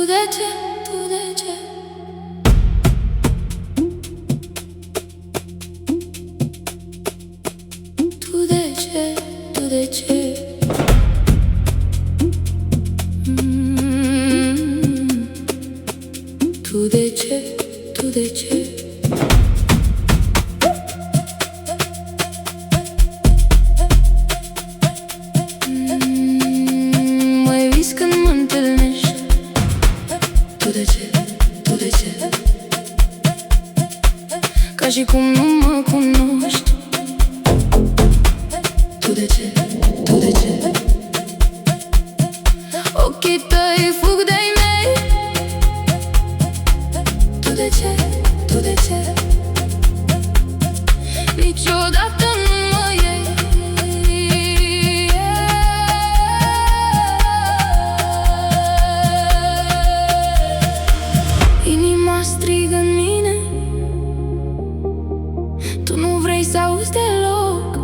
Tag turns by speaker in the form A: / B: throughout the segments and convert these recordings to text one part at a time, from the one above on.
A: de ce, tu de ce? Tu de ce, tu de ce? Tu de ce, tu de ce? Mai vis când mă întâlnești. Tu de ce, tu de ce? Ca și cum nu mă cunoști. Tu de ce, tu de ce? Ochii tăi fug de-ai mei. Tu de ce, tu de ce? Niciodată nu mă iei. Inima strigă în mine, tu nu vrei să auzi deloc.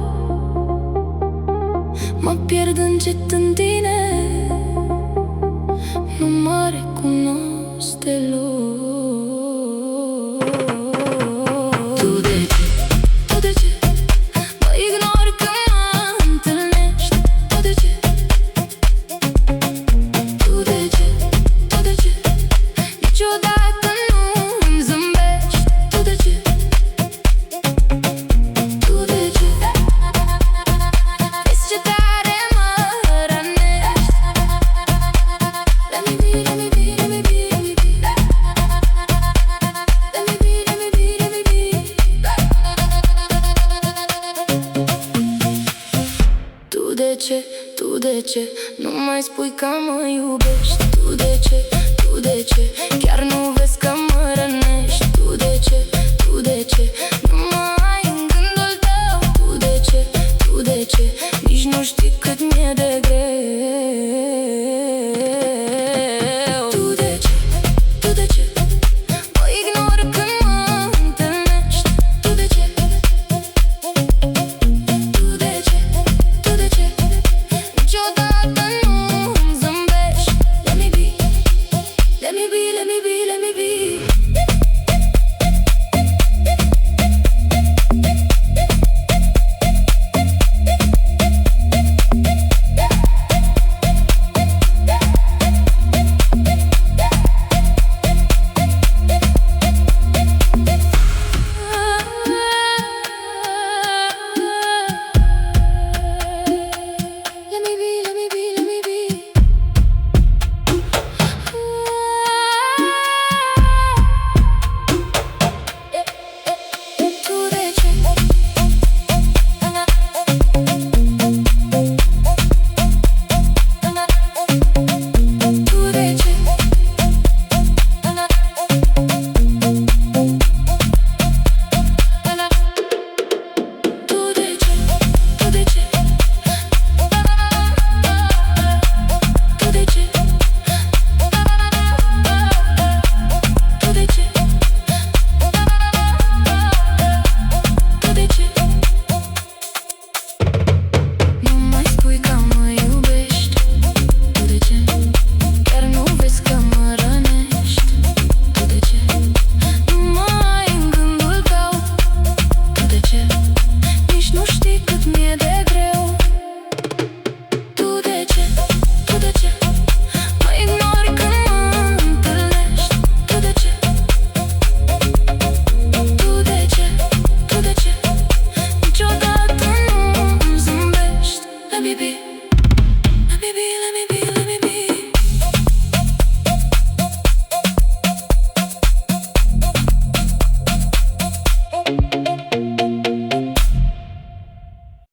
A: Mă pierd încet în tine, nu mă recunosc deloc. Tu de ce, tu de ce? Mă ignori când mă întâlnești. Tu de ce? Tu de ce, tu de ce? Niciodată nu-mi zâmbești. Tu de ce? Tu de ce? Vezi ce tare mă rănești. Let me be, let me be, let me be, let me be. Let me be, let me be, let me be. Tu de ce, tu de ce? Nu mai spui că mă iubești. Tu de ce, tu de ce? Chiar nu vezi că mă rănești. Tu de ce?